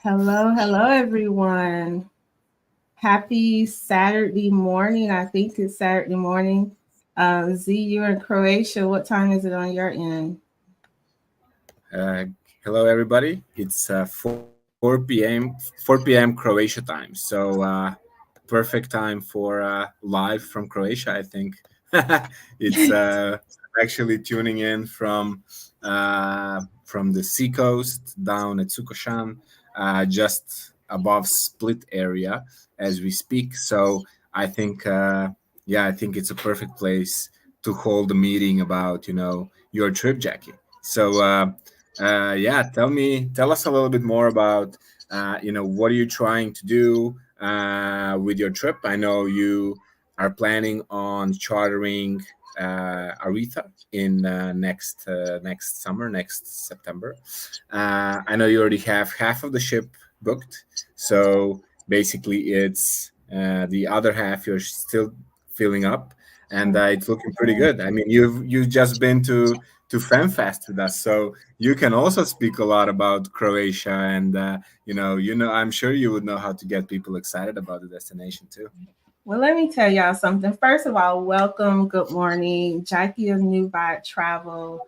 Hello, hello, everyone. Happy Saturday morning. I think it's Saturday morning. Z, you're in Croatia. What time is it on your end? Uh, Hello, everybody. It's 4 p.m. Croatia time. Perfect time for live from Croatia. I think it's actually tuning in from the sea coast down at Sukoshan, just above Split area as we speak. So I think, I think it's a perfect place to hold a meeting about your trip, Jackie. So. Tell us a little bit more about, what are you trying to do with your trip? I know you are planning on chartering Aretha in next summer, next September. I know you already have half of the ship booked, so basically it's the other half you're still filling up, and it's looking pretty good. I mean, you've just been to FemFest with us, so you can also speak a lot about Croatia, and I'm sure you would know how to get people excited about the destination too. Well, let me tell y'all something. First of all, welcome. Good morning. Jackie of NuVibe Travel.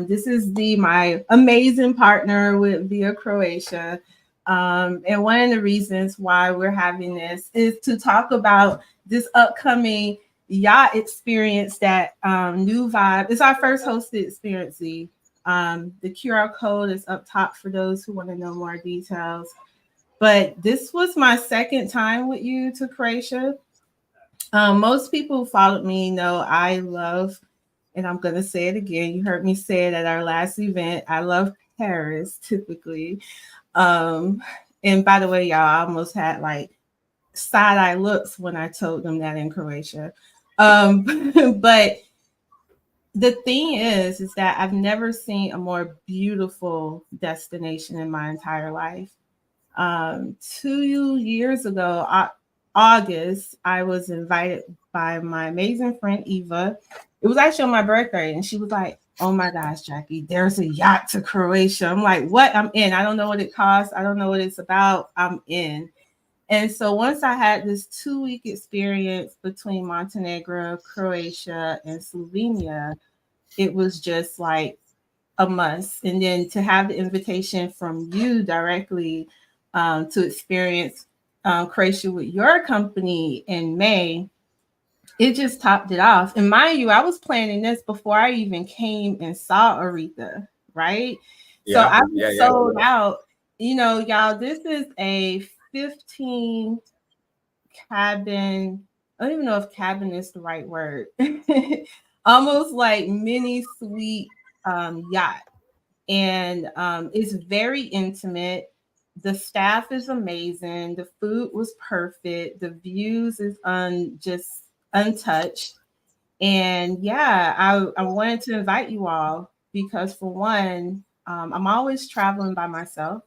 This is my amazing partner with Via Croatia. And one of the reasons why we're having this is to talk about this upcoming yacht experience that NuVibe. It's our first hosted experience. The QR code is up top for those who want to know more details. But this was my second time with you to Croatia. Most people who followed me know I love, and I'm going to say it again. You heard me say it at our last event. I love Paris typically. Um, and by the way, y'all, I almost had like side eye looks when I told them that in Croatia. But the thing is that I've never seen a more beautiful destination in my entire life. 2 years ago, August, I was invited by my amazing friend Eva. It was actually on my birthday, and she was like, "Oh my gosh, Jackie, there's a yacht to Croatia." I'm like, "What? I'm in. I don't know what it costs. I don't know what it's about. I'm in." And so once I had this 2 week experience between Montenegro, Croatia, and Slovenia, it was just like a must. And then to have the invitation from you directly to experience Croatia with your company in May, it just topped it off. And mind you, I was planning this before I even came and saw Aretha, right? So Yeah, I yeah, was yeah. sold out. Y'all, this is a 15 cabin. I don't even know if cabin is the right word. Almost like mini suite yacht, and it's very intimate. The staff is amazing. The food was perfect. The views is just untouched. And yeah, I wanted to invite you all because for one, I'm always traveling by myself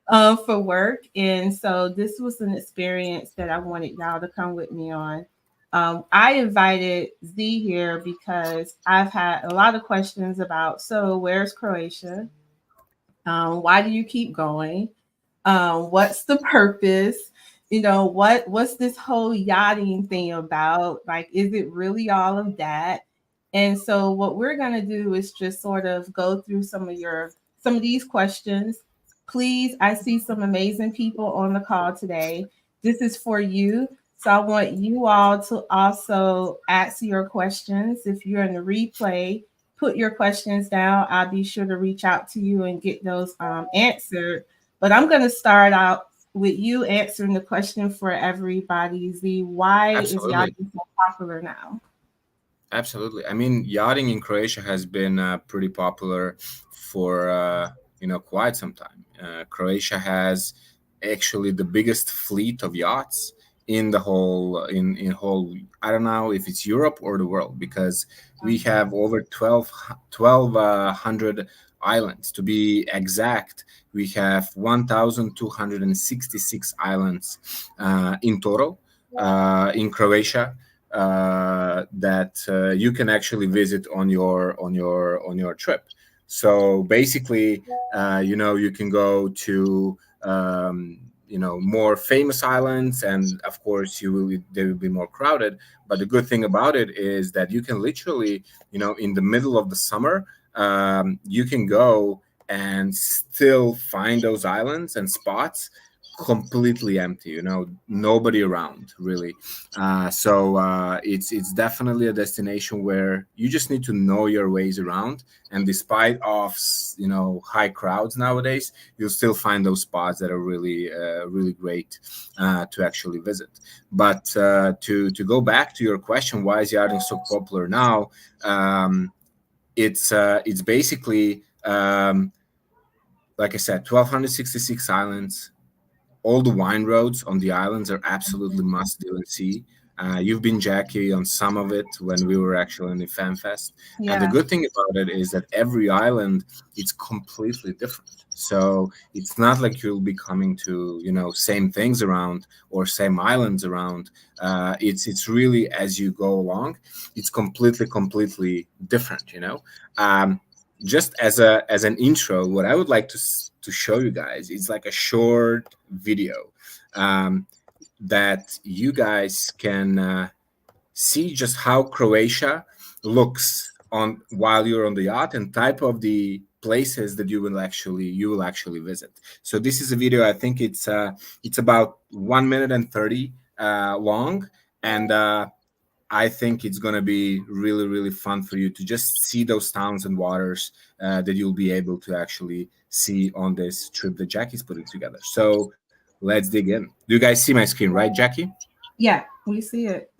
for work, and so this was an experience that I wanted y'all to come with me on. I invited Z here because I've had a lot of questions about, so where's Croatia? Why do you keep going? What's the purpose? What's this whole yachting thing about? Like, is it really all of that? And so what we're gonna do is just sort of go through some of these questions. Please, I see some amazing people on the call today. This is for you. So I want you all to also ask your questions. If you're in the replay, put your questions down. I'll be sure to reach out to you and get those answered. But I'm going to start out with you answering the question for everybody. Z, why is Absolutely. yachting so popular now? Absolutely. I mean, yachting in Croatia has been pretty popular for quite some time. Croatia has actually the biggest fleet of yachts in the whole in whole. I don't know if it's Europe or the world, because we have over 1,200 islands. To be exact, we have 1,266 islands in total in Croatia, that you can actually visit on your trip. So basically, you can go to more famous islands, and of course they will be more crowded. But the good thing about it is that you can literally, in the middle of the summer, you can go and still find those islands and spots completely empty, nobody around really. It's definitely a destination where you just need to know your ways around, and despite of high crowds nowadays, you'll still find those spots that are really really great to actually visit. But to go back to your question, why is yachting so popular now? It's basically, like I said, 1266 islands. All the wine roads on the islands are absolutely must do and see. You've been, Jackie, on some of it when we were actually in the Fan Fest. And the Yeah. good thing about it is that every island, it's completely different. So it's not like you'll be coming to, same things around or same islands around. It's really, as you go along, it's completely different. Um, just as an intro, what I would like to show you guys is like a short video, um, that you guys can see just how Croatia looks on while you're on the yacht, and type of the places that you will actually visit. So this is a video. I think it's about 1 minute and 30 long, and I think it's going to be really, really fun for you to just see those towns and waters that you'll be able to actually see on this trip that Jackie's putting together. So let's dig in. Do you guys see my screen, right, Jackie? Yeah, we see it.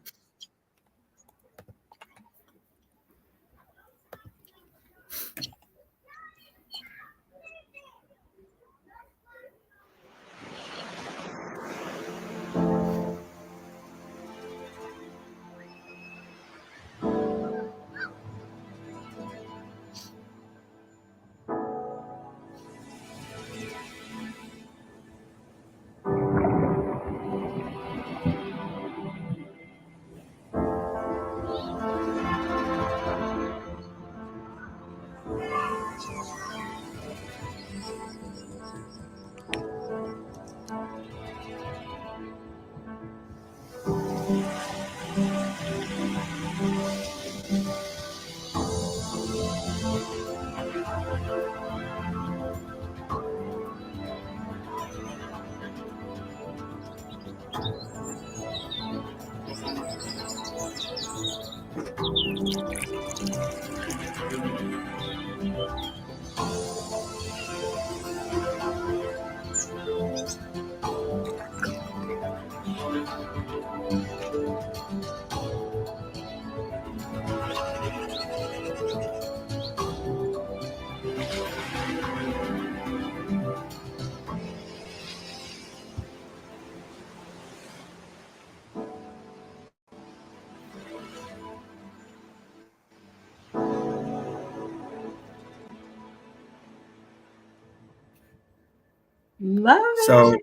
Love So it.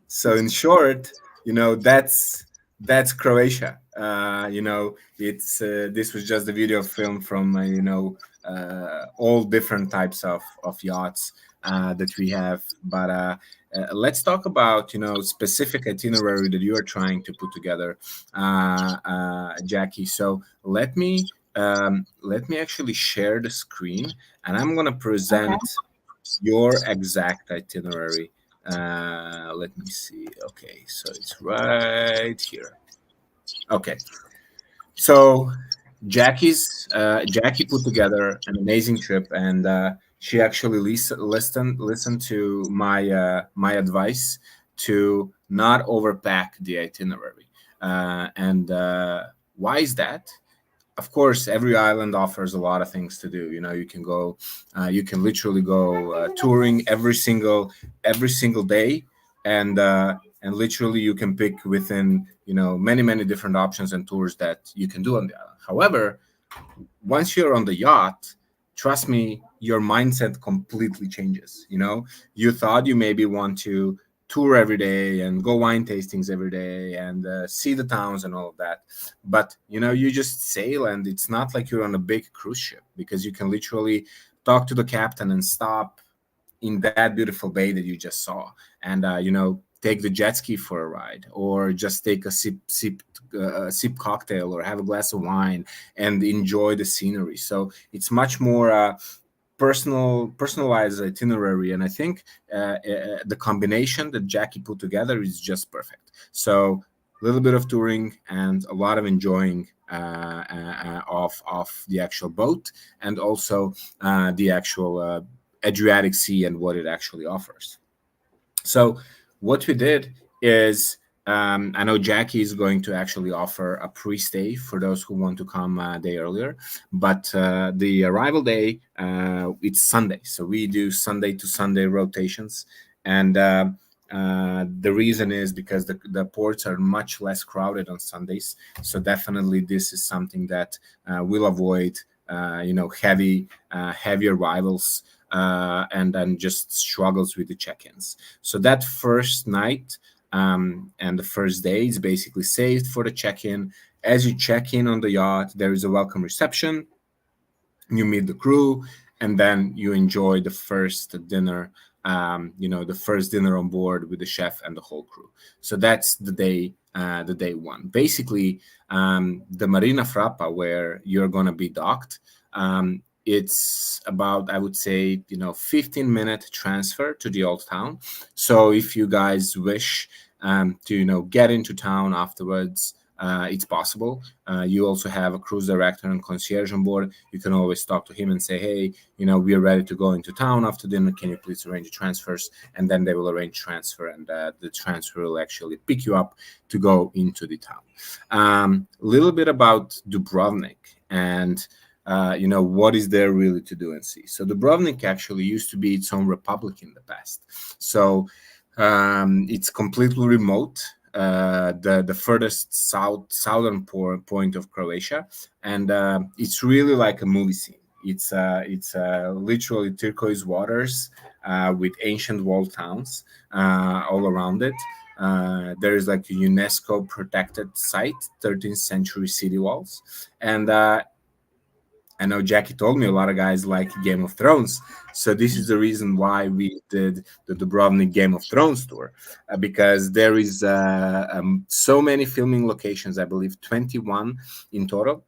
So in short, that's Croatia. It's this was just a video film from all different types of yachts that we have. But let's talk about specific itinerary that you are trying to put together, Jackie. So let me actually share the screen, and I'm gonna Okay. present your exact itinerary. Let me see. Okay, so it's right here. Okay, so Jackie put together an amazing trip, and she actually listened to my advice to not overpack the itinerary. And why is that? Of course, every island offers a lot of things to do. You can go, you can literally go touring every single day, and literally you can pick within many different options and tours that you can do on the island. However, once you're on the yacht, trust me, your mindset completely changes. You thought you maybe want to tour every day and go wine tastings every day and see the towns and all of that, but you just sail, and it's not like you're on a big cruise ship, because you can literally talk to the captain and stop in that beautiful bay that you just saw, and take the jet ski for a ride, or just take a sip cocktail, or have a glass of wine and enjoy the scenery. So it's much more personalized itinerary, and I think the combination that Jackie put together is just perfect. So a little bit of touring and a lot of enjoying of the actual boat, and also the actual Adriatic Sea and what it actually offers. So what we did is, I know Jackie is going to actually offer a pre-stay for those who want to come a day earlier, but the arrival day, it's Sunday, so we do Sunday to Sunday rotations, and the reason is because the ports are much less crowded on Sundays. So definitely this is something that will avoid heavy arrivals, and then just struggles with the check-ins. So that first night and the first day is basically saved for the check-in. As you check in on the yacht, there is a welcome reception. You meet the crew, and then you enjoy the first dinner. The first dinner on board with the chef and the whole crew. So that's the day one. Basically, the Marina Frappa, where you're gonna be docked, it's about, I would say, 15-minute transfer to the old town. So if you guys wish to get into town afterwards, it's possible. You also have a cruise director and concierge on board. You can always talk to him and say, hey, we are ready to go into town after dinner. Can you please arrange transfers? And then they will arrange transfer, and the transfer will actually pick you up to go into the town. A little bit about Dubrovnik and what is there really to do and see. So Dubrovnik actually used to be its own republic in the past. So it's completely remote, the furthest southern point of Croatia, and it's really like a movie scene. It's literally turquoise waters with ancient walled towns all around it. There is like a UNESCO protected site, 13th century city walls, and I know Jackie told me a lot of guys like Game of Thrones. So this is the reason why we did the Dubrovnik Game of Thrones tour, because there is so many filming locations, I believe 21 in total,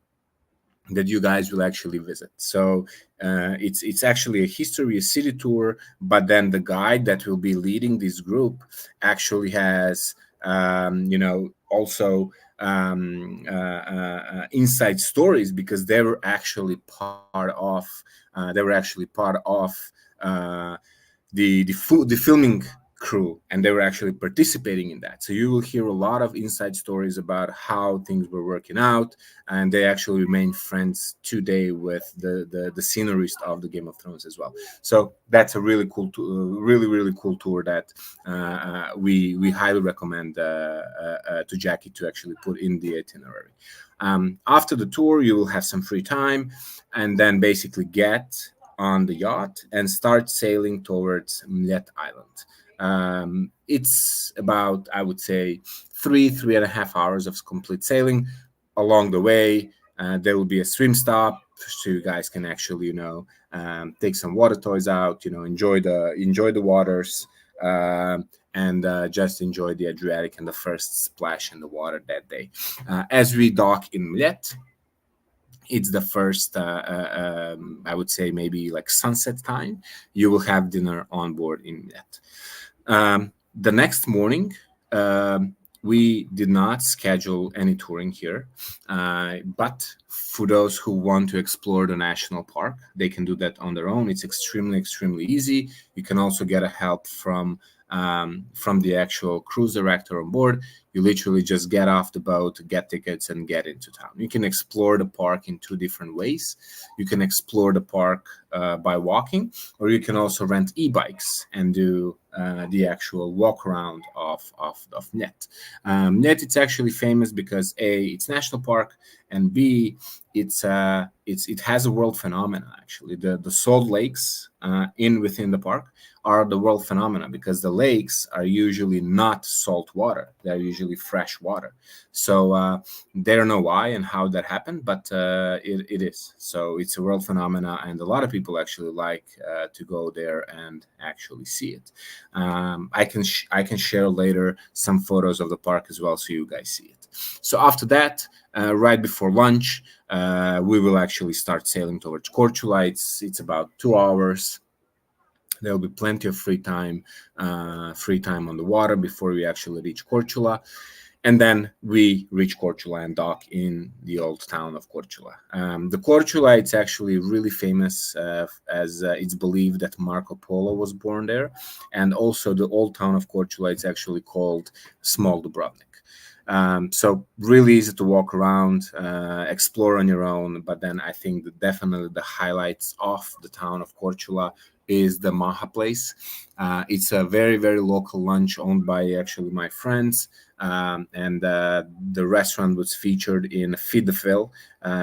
that you guys will actually visit. So it's actually a history, a city tour, but then the guide that will be leading this group actually has, also inside stories, because they were actually part of uh, the filming crew, and they were actually participating in that. So you will hear a lot of inside stories about how things were working out, and they actually remain friends today with the scenarist of the Game of Thrones as well. So that's a really cool really cool tour that we highly recommend to Jackie to actually put in the itinerary. After the tour, you will have some free time, and then basically get on the yacht and start sailing towards Mljet Island. It's about, I would say, 3.5 hours of complete sailing. Along the way, there will be a swim stop, so you guys can actually, take some water toys out, enjoy the waters, and just enjoy the Adriatic and the first splash in the water that day. As we dock in Mljet, it's the first, I would say, maybe like sunset time. You will have dinner on board in Mljet. The next morning, we did not schedule any touring here, but for those who want to explore the national park, they can do that on their own. It's extremely easy. You can also get a help from the actual cruise director on board. You literally just get off the boat, get tickets, and get into town. You can explore the park in two different ways. You can explore the park by walking, or you can also rent e-bikes and do the actual walk around of Net. Net, it's actually famous because A, it's national park, and B, it has a world phenomenon. Actually, the salt lakes within the park are the world phenomena, because the lakes are usually not salt water. They're usually usually fresh water. So they don't know why and how that happened, but it is. So it's a world phenomena, and a lot of people actually like to go there and actually see it. I can share later some photos of the park as well, so you guys see it. So after that, right before lunch, we will actually start sailing towards Korčula. It's about 2 hours. There will be plenty of free time on the water before we actually reach Korčula, and then we reach Korčula and dock in the old town of Korčula. The Korčula, it's actually really famous, as it's believed that Marco Polo was born there, and also the old town of Korčula, it's actually called Small Dubrovnik. So really easy to walk around, explore on your own. But then I think that definitely the highlights of the town of Korčula is the Maha place. It's a very, very local lunch owned by actually my friends. And the restaurant was featured in Feed the Phil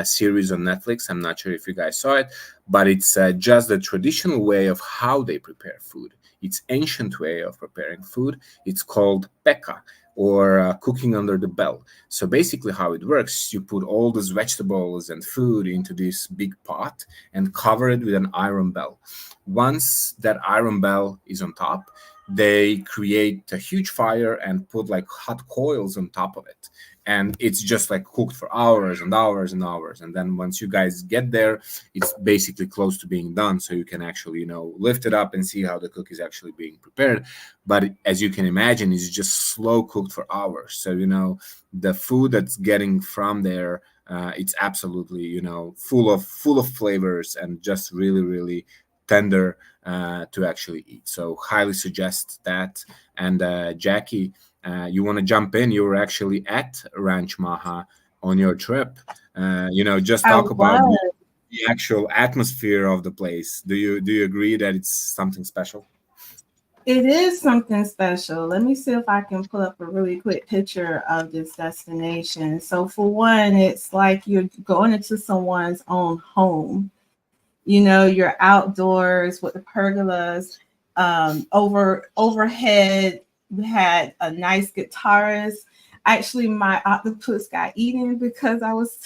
series on Netflix. I'm not sure if you guys saw it, but it's just the traditional way of how they prepare food. It's ancient way of preparing food. It's called peka, or cooking under the bell. So basically, how it works, you put all these vegetables and food into this big pot and cover it with an iron bell. Once that iron bell is on top, they create a huge fire and put like hot coals on top of it. And it's just like cooked for hours and hours and hours. And then once you guys get there, it's basically close to being done. So you can actually, lift it up and see how the cook is actually being prepared. But as you can imagine, it's just slow cooked for hours. So, the food that's getting from there, it's absolutely, full of flavors and just really, really tender to actually eat. So highly suggest that. And Jackie, you want to jump in? You were actually at Ranch Maha on your trip. Just I talk about was. the actual atmosphere of the place. Do you agree that it's something special? It is something special. Let me see if I can pull up a really quick picture of this destination. So, for one, it's like you're going into someone's own home. You're outdoors with the pergolas. Overhead, we had a nice guitarist. Actually, my octopus got eaten because I was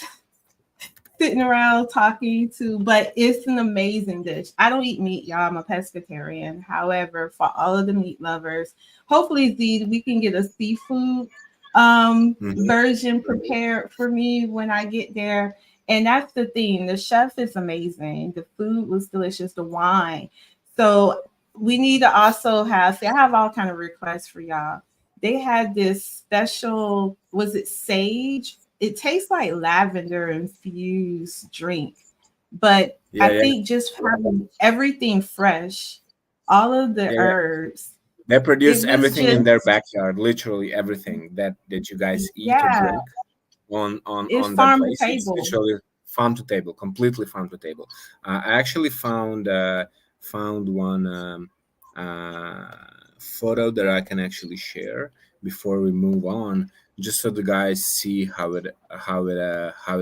sitting around talking to, but it's an amazing dish. I don't eat meat, y'all. I'm a pescatarian. However, for all of the meat lovers, hopefully, Z, we can get a seafood Mhm. version prepared for me when I get there. And that's the thing. The chef is amazing. The food was delicious. The wine. So we need to also have. See, I have all kind of requests for y'all. They had this special. Was it sage? It tastes like lavender infused drink, but Yeah, I yeah, think just having everything fresh, all of the yeah, yeah. herbs, They it produce was everything in their just, backyard, literally everything that you guys eat or yeah, drink it's on that farm to place. It's table. literally farm to table, completely farm to table. I actually found one uh, photo that I can actually share before we move on, just so the guys see how it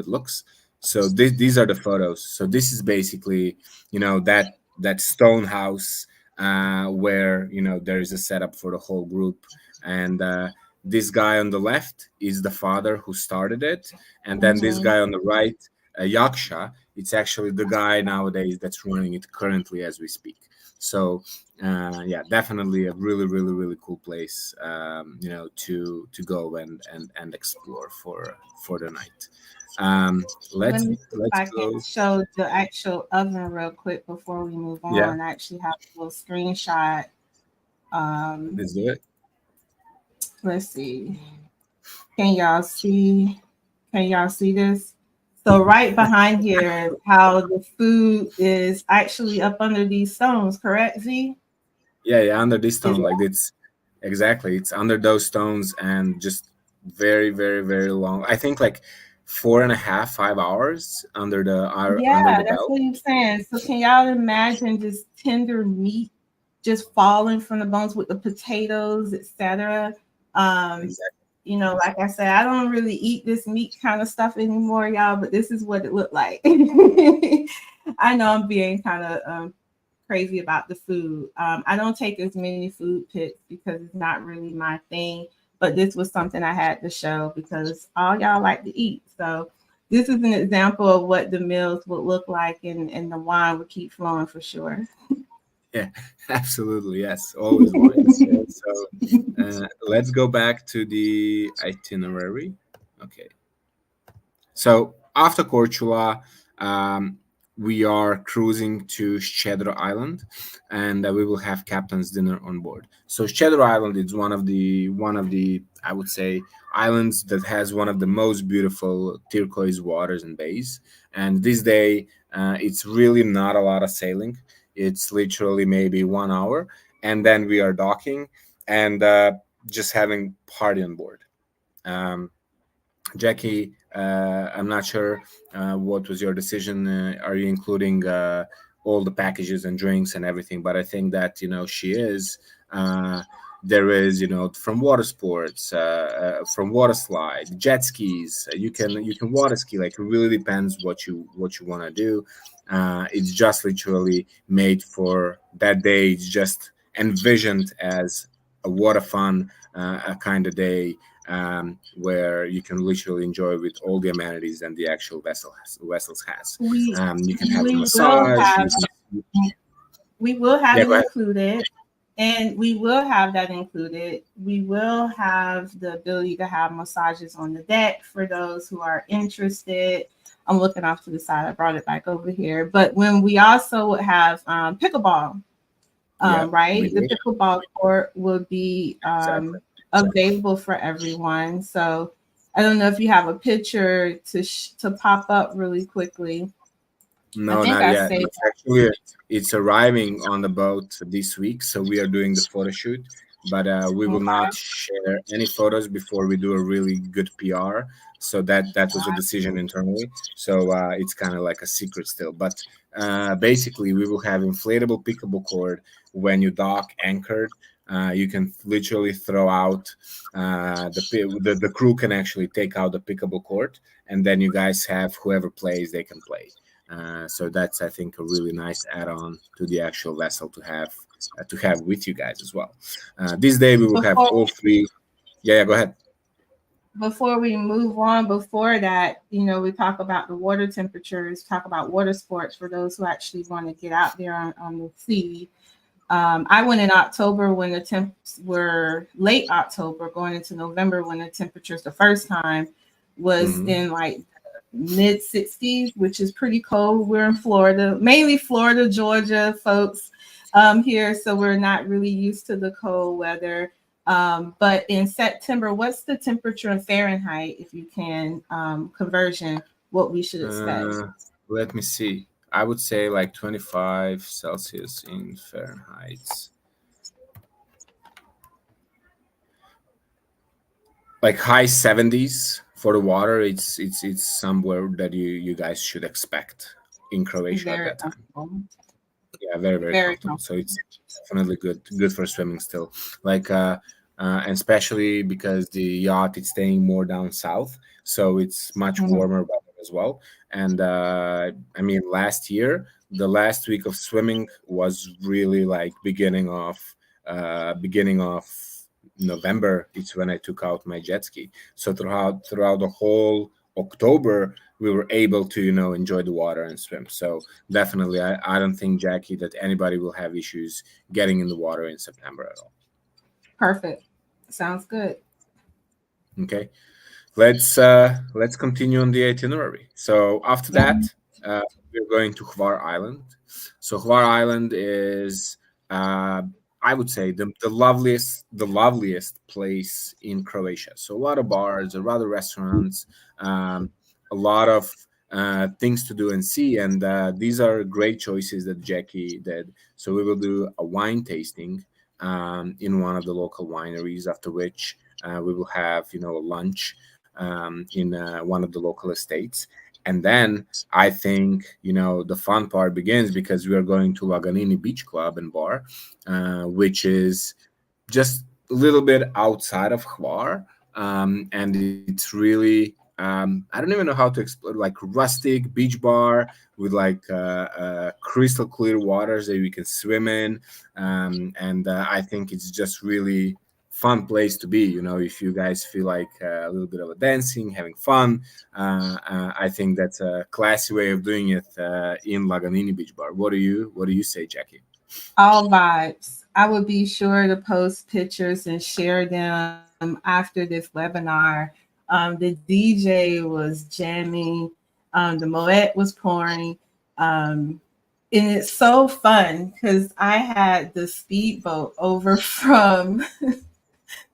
looks. So these are the photos. So this is basically, that stone house, where there is a setup for the whole group. And this guy on the left is the father who started it, and then this Mhm. guy on the right, Yaksha, it's actually the guy nowadays that's running it currently as we speak. So yeah, definitely a really, really, really cool place, to go and explore for the night. Let Let's me see if let's I can go. show the actual oven real quick before we move Yeah, on. I actually have a little screenshot. Um, let's do it. let's see. Can y'all see? Can y'all see this? So right behind here is how the food is actually up under these stones, correct, Z? Yeah, yeah, under this Is stone, like it's exactly, it's under those stones, and just very, very, very long. I think like 4.5, 5 hours Yeah, under the that's belt. what you're saying. So can y'all imagine just tender meat just falling from the bones with the potatoes, etc. Um, Exactly. like I said, I don't really eat this meat kind of stuff anymore, y'all, but this is what it looked like. I know I'm being kind of crazy about the food. I don't take as many food pics because it's not really my thing. but this was something I had to show because all y'all like to eat. So this is an example of what the meals would look like, and the wine would keep flowing for sure. Yeah, absolutely. Yes, always wines. So let's go back to the itinerary. Okay. So after Corchula, um, we are cruising to Shedro Island, and we will have captain's dinner on board. So Shedro Island is one of the I would say islands that has one of the most beautiful turquoise waters and bays. And this day, it's really not a lot of sailing. It's literally maybe 1 hour, and then we are docking and just having party on board. Um, Jackie, I'm not sure what was your decision. Are you including all the packages and drinks and everything? But I think that she is. Uh, there is from water sports, from water slide, jet skis. You can water ski. Like it really depends what you want to do. It's just literally made for that day. It's just envisioned as a water fun, a kind of day where you can literally enjoy with all the amenities and the actual vessels has. We You can have a we will massage. have we will have Yeah, it go ahead. included, and we will have that included. We will have the ability to have massages on the deck for those who are interested. I'm looking off to the side. I brought it back over here. But when we also would have pickleball, Yeah, we right? The do. pickleball court will be Exactly. available for everyone. So I don't know if you have a picture to pop up really quickly. I No, think not I yet. saved. It's arriving on the boat this week, so we are doing the photo shoot. But we will not share any photos before we do a really good PR. So that was a decision internally. So it's kind of like a secret still. But basically, we will have inflatable pickable cord when you dock anchored. You can literally throw out the crew can actually take out the pickable cord, and then you guys have whoever plays they can play. So that's I think a really nice add-on to the actual vessel to have with you guys as well. This day we will have Before all three. Yeah, yeah, go ahead. before we move on, before that, we talk about the water temperatures, talk about water sports for those who actually want to get out there on the sea. I went in October when the temps were late October, going into November when the temperatures the first time was Hmm. in like mid 60s, which is pretty cold. We're in Florida, mainly Florida, Georgia folks here, so we're not really used to the cold weather. But in September, what's the temperature in Fahrenheit, if you can conversion, what we should expect? Uh, Let me see. I would say like 25 Celsius in Fahrenheit. Like high 70s for the water. It's somewhere that you guys should expect in Croatia at Very that time. comfortable. Yeah, very very Very comfortable. So comfortable. it's definitely good for swimming still. Like and especially because the yacht is staying more down south, so it's much Mhm. warmer weather as well. And I mean, last year the last week of swimming was really like beginning of November. It's when I took out my jet ski. So throughout the whole October we were able to enjoy the water and swim. So definitely, I don't think, Jackie, that anybody will have issues getting in the water in September at all. Perfect. Sounds good. Okay, let's continue on the itinerary. So after that, uh, we're going to Hvar Island. So Hvar Island is, uh, I would say, the loveliest place in Croatia. So a lot of bars, a lot of restaurants, um, a lot of things to do and see, and these are great choices that Jackie did. So we will do a wine tasting in one of the local wineries, after which we will have a lunch in one of the local estates. And then I think the fun part begins because we are going to Laganini Beach Club and Bar, which is just a little bit outside of Hvar, and it's really I don't even know how to explain, like rustic beach bar with like crystal clear waters that we can swim in, and I think it's just really fun place to be. You know, if you guys feel like a little bit of a dancing, having fun, I think that's a classy way of doing it in Laganini Beach Bar. What do you say, Jackie? All vibes. I would be sure to post pictures and share them after this webinar. The DJ was jamming, the Moet was pouring. Um, and it's so fun because I had the speedboat over from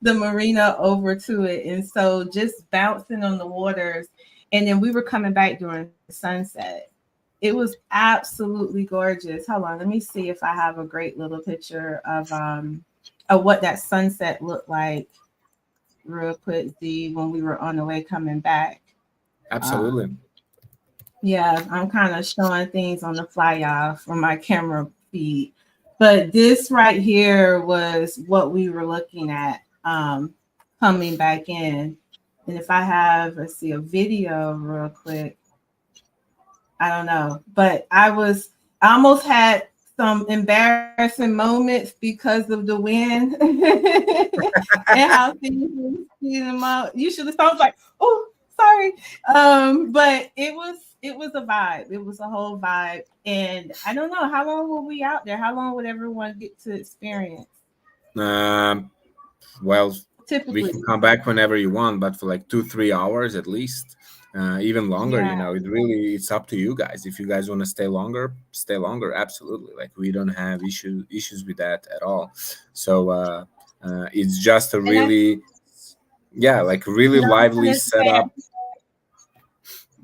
the marina over to it. And so just bouncing on the waters. And then we were coming back during sunset. It was absolutely gorgeous. Hold on, let me see if I have a great little picture of what that sunset looked like real quick, Z, when we were on the way coming back. Absolutely. Um, yeah, I'm kind of showing things on the fly, y'all, from my camera feed. But this right here was what we were looking at coming back in. And if I have, let's see, a video real quick, I don't know, but I almost had some embarrassing moments because of the wind and how things were speeding them out. You should have sounded like, oh, sorry. But it was a vibe. It was a whole vibe. And I don't know, how long were we out there? How long would everyone get to experience? Um, well, we Typically, can come back whenever you want, but for like 2-3 hours at least, even longer. yeah. You know, it's up to you guys. If you guys want to stay longer, stay longer. Absolutely, like we don't have issues with that at all. So it's just a And I really, yeah, like really and I was lively gonna setup. say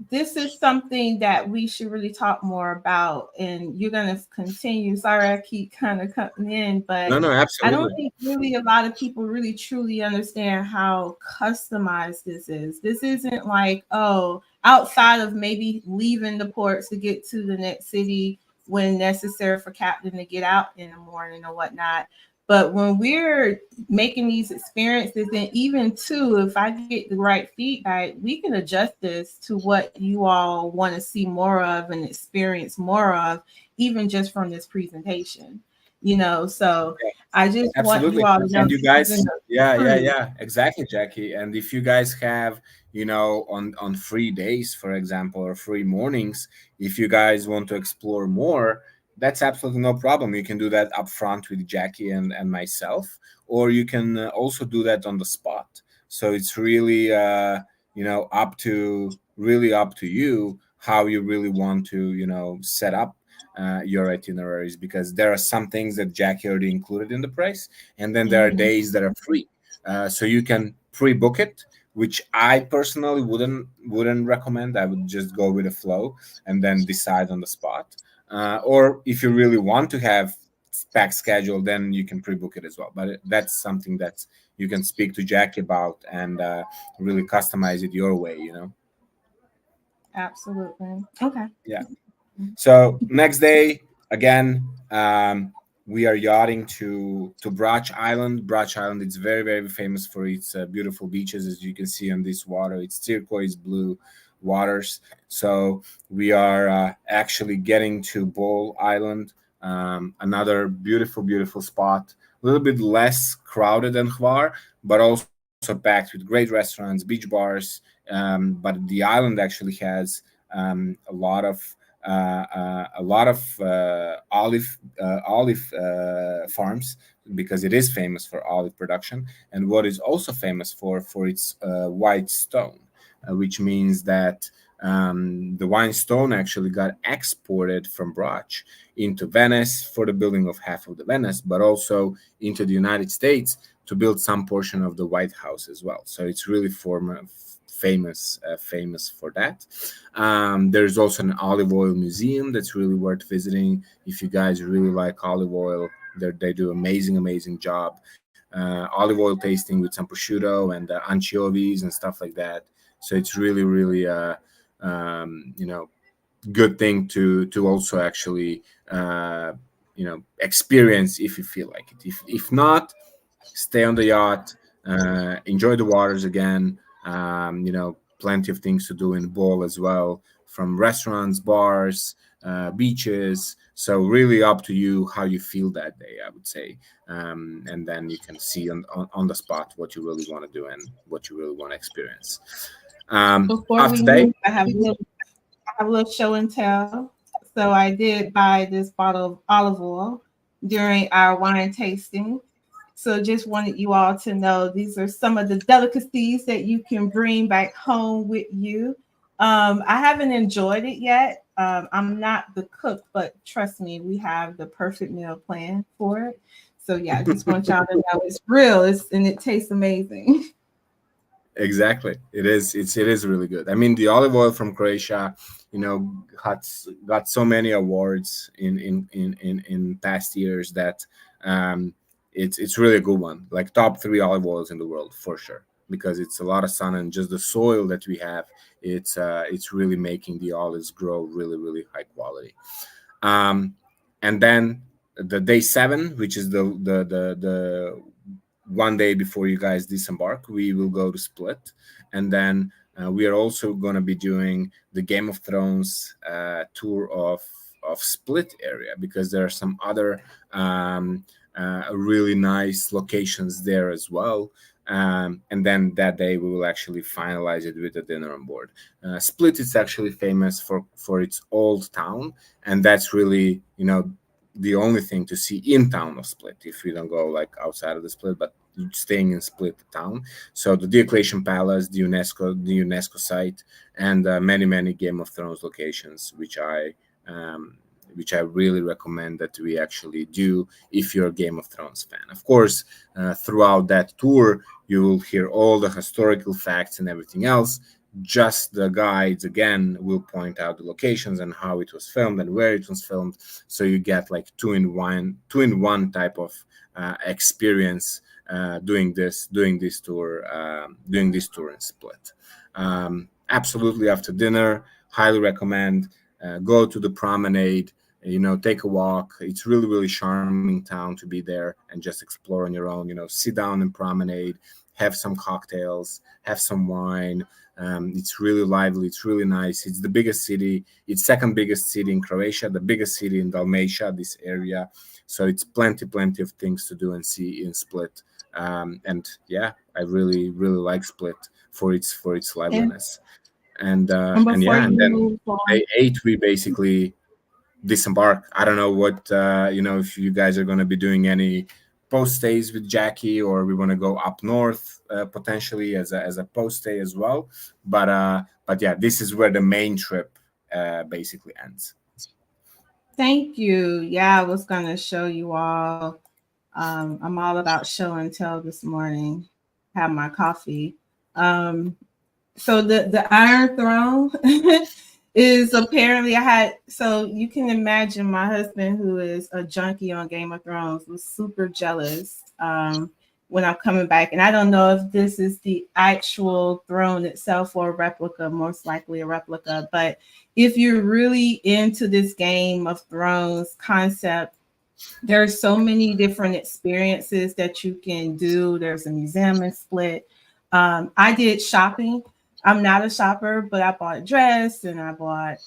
this is something that we should really talk more about, and you're going to continue. Sorry, I keep kind of cutting in, No, but no, I don't absolutely. think really a lot of people really truly understand how customized this is. This isn't like, oh, outside of maybe leaving the ports to get to the next city when necessary for captain to get out in the morning or whatnot. But when we're making these experiences, and even too, if I get the right feedback, we can adjust this to what you all want to see more of and experience more of, even just from this presentation. So I just want you Absolutely. all to know And you this isn't guys, yeah, a yeah, cruise. yeah, exactly, Jackie. And if you guys have, on free days, for example, or free mornings, if you guys want to explore more, that's absolutely no problem. You can do that up front with Jackie and myself, or you can also do that on the spot. So it's really, up to you how you really want to, set up your itineraries, because there are some things that Jackie already included in the price, and then there are Mhm. days that are free. So you can pre-book it, which I personally wouldn't recommend. I would just go with the flow and then decide on the spot. Or if you really want to have pack schedule, then you can pre-book it as well. But that's something that you can speak to Jackie about and really customize it your way. Absolutely. Okay. Yeah. So next day, again, we are yachting to Brach Island. Brach Island is very, very famous for its beautiful beaches, as you can see on this water. It's turquoise blue waters. So we are actually getting to Ball Island, another beautiful, beautiful spot. A little bit less crowded than Hvar, but also packed with great restaurants, beach bars. But the island actually has a lot of olive farms, because it is famous for olive production, and what is also famous for its white stone, which means that the wine stone actually got exported from Brach into Venice for the building of half of the Venice, but also into the United States to build some portion of the White House as well. So it's really famous for that. There's also an olive oil museum that's really worth visiting if you guys really like olive oil. They do amazing job. Olive oil tasting with some prosciutto and anchovies and stuff like that. So it's really good thing to also actually experience if you feel like it. If not, stay on the yacht, enjoy the waters again. Plenty of things to do in Ball as well, from restaurants, bars, beaches. So really up to you how you feel that day, I would say. And then you can see on the spot what you really want to do and what you really want to experience. Before we After that, move, I have a little show and tell. So I did buy this bottle of olive oil during our wine tasting. So just wanted you all to know these are some of the delicacies that you can bring back home with you. I haven't enjoyed it yet. I'm not the cook, but trust me, we have the perfect meal plan for it. So yeah, I just want y'all to know it's real. And it tastes amazing. exactly, it is really good. I mean, the olive oil from Croatia, got so many awards in past years that um, it's really a good one. Like top three olive oils in the world for sure, because it's a lot of sun and just the soil that we have. It's really making the olives grow really really high quality. Um, and then the day seven, which is the one day before you guys disembark, we will go to Split, and then we are also going to be doing the Game of Thrones tour of Split area, because there are some other really nice locations there as well. And then that day we will actually finalize it with a dinner on board. Split is actually famous for its old town, and that's really the only thing to see in town of Split if you don't go like outside of the Split, but staying in Split town. So the Diocletian Palace, the UNESCO site, and many Game of Thrones locations, um, which I really recommend that we actually do if you're a Game of Thrones fan. Of course, throughout that tour, you will hear all the historical facts and everything else. Just the guides again will point out the locations and how it was filmed and where it was filmed, so you get like two in one type of experience doing this tour in Split. Absolutely, after dinner, highly recommend go to the promenade. Take a walk. It's really really charming town to be there and just explore on your own. Sit down and promenade, have some cocktails, have some wine. It's really lively. It's really nice. It's the biggest city. It's second biggest city in Croatia, the biggest city in Dalmatia, this area. So it's plenty of things to do and see in Split. And yeah, I really really like Split for its and, liveliness. And and and before yeah, you and then move on, day eight we basically disembark. I don't know what if you guys are going to be doing any post stays with Jackie, or we want to go up north potentially as a post stay as well. But yeah, this is where the main trip basically ends. thank you. Yeah, I was gonna show you all. I'm all about show and tell this morning. Have my coffee. Um, so the Iron Throne is apparently I had so you can imagine my husband, who is a junkie on Game of Thrones, was super jealous when I'm coming back. And I don't know if this is the actual throne itself or a replica, most likely a replica. But if you're really into this Game of Thrones concept, there's so many different experiences that you can do. There's a museum in Split. I did shopping. I'm not a shopper, but I bought a dress and I bought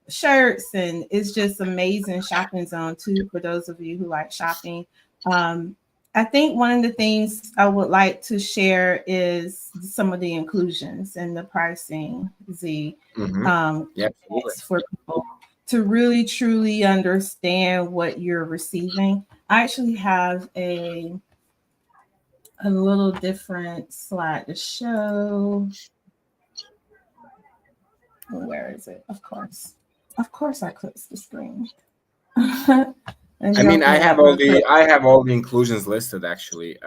shirts, and it's just amazing shopping zone too for those of you who like shopping. Um, I think one of the things I would like to share is some of the inclusions and the pricing, Z, Hmm. um, Yeah, absolutely. for people to really truly understand what you're receiving. I actually have a little different slide to show. Where is it? Of course, I closed the screen. Let I me mean, open I it have up all real the quick. I have all the inclusions listed actually.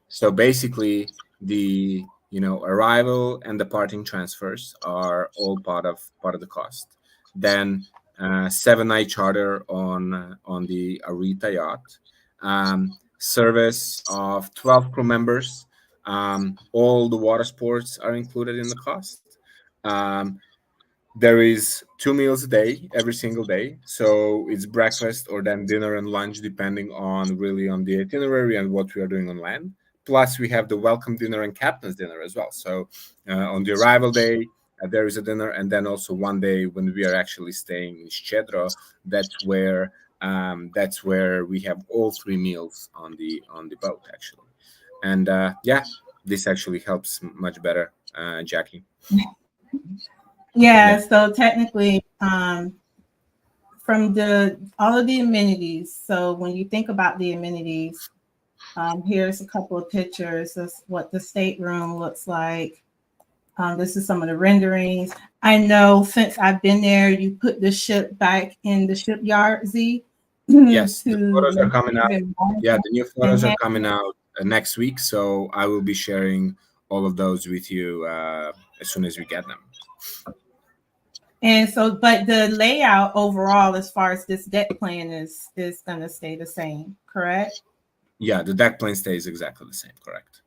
So basically, the arrival and departing transfers are all part of the cost. Then 7 night charter on the Aretha yacht, service of 12 crew members. All the water sports are included in the cost. Um, there is 2 meals a day, every single day. So it's breakfast or then dinner and lunch, depending on really on the itinerary and what we are doing on land. Plus, we have the welcome dinner and captain's dinner as well. So on the arrival day, there is a dinner, and then also one day when we are actually staying in Shchedro, that's where we have all three meals on the boat actually. And yeah, this actually helps much better, Jackie. Yeah, Yeah. so technically, from the all of the amenities. So when you think about the amenities, here's a couple of pictures of what the stateroom looks like. This is some of the renderings. I know since I've been there, you put the ship back in the shipyard, Z, Yes, the photos are to coming out. even Yeah, the new photos are enhance. coming out next week, so I will be sharing all of those with you as soon as we get them. And so, but the layout overall, as far as this deck plan is going to stay the same, correct? Yeah, the deck plane stays exactly the same, correct?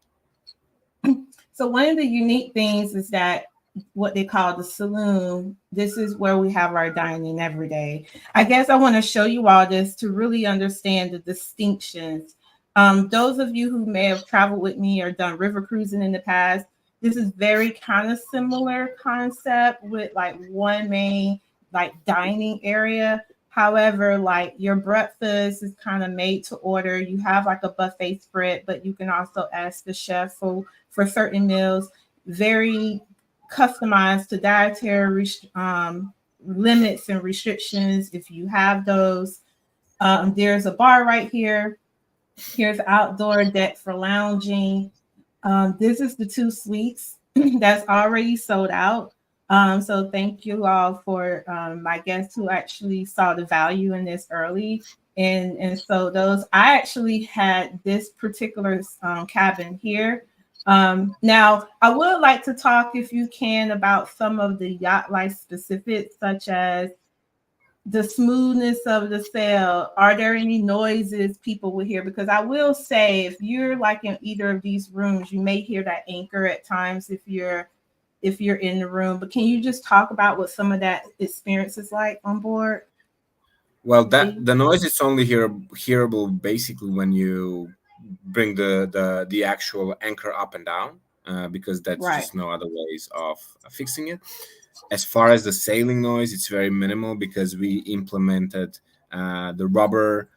So one of the unique things is that what they call the saloon, this is where we have our dining every day. I guess I want to show you all this to really understand the distinctions. Those of you who may have traveled with me or done river cruising in the past, this is very kind of similar concept with like one main like dining area. However, like your breakfast is kind of made to order. You have like a buffet spread, but you can also ask the chef for certain meals, very customized to dietary limits and restrictions if you have those. There's a bar right here. Here's outdoor deck for lounging. This is the two suites that's already sold out. So thank you all for my guests who actually saw the value in this early. And so those I actually had this particular cabin here. Now I would like to talk, if you can, about some of the yacht life specifics, such as the smoothness of the sail. Are there any noises people will hear? Because I will say, if you're like in either of these rooms, you may hear that anchor at times if you're in the room. But can you just talk about what some of that experience is like on board? Well, that See? the noise is only hearable basically when you bring the actual anchor up and down, because that's Right. just no other ways of fixing it. As far as the sailing noise, it's very minimal because we implemented the rubber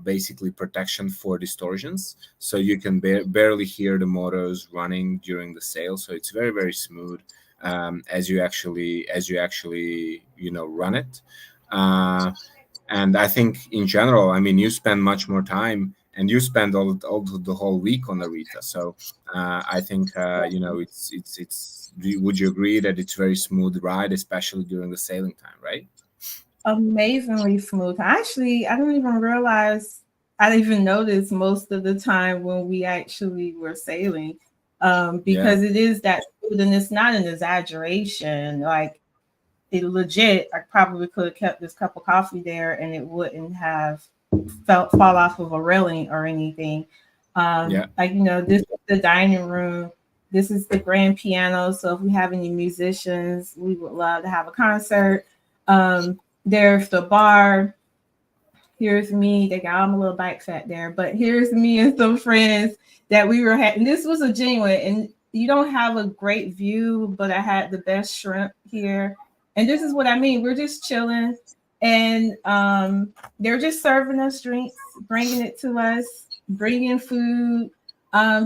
basically protection for distortions, so you can barely hear the motors running during the sail. So it's very very smooth as you actually run it. Uh, and I think in general, I mean, you spend much more time and you spend all the whole week on Aretha. So I think would you agree that it's very smooth ride, especially during the sailing time, right? Amazingly smooth. Actually, I didn't even realize I didn't even notice most of the time when we actually were sailing. Yeah, Because it is that smooth and it's not an exaggeration. Like it legit, I probably could have kept this cup of coffee there and it wouldn't have felt fall off of a railing or anything. yeah, Like this is the dining room. This is the grand piano. So if we have any musicians, we would love to have a concert. There's the bar. Here's me. They got I'm a little bike fat there, but here's me and some friends that we were having. This was a genuine, and you don't have a great view, but I had the best shrimp here. And this is what I mean. We're just chilling, and they're just serving us drinks, bringing it to us, bringing food.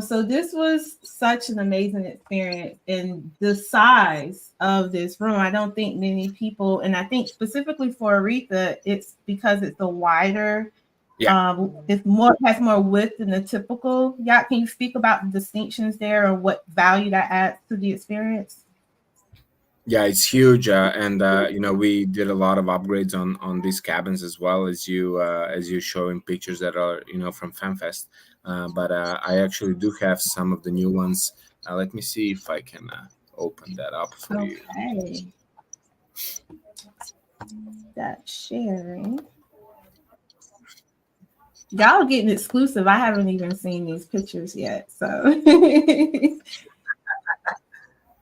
So this was such an amazing experience, and the size of this room. I don't think many people, and I think specifically for Aretha, it's because it's a wider. yeah. It's more has more width than the typical yacht. Can you speak about the distinctions there, or what value that adds to the experience? Yeah, it's huge, and we did a lot of upgrades on these cabins as well as you show in pictures that are from FanFest. But I actually do have some of the new ones. Let me see if I can open that up for you. Okay, that's sharing. Y'all getting exclusive. I haven't even seen these pictures yet, so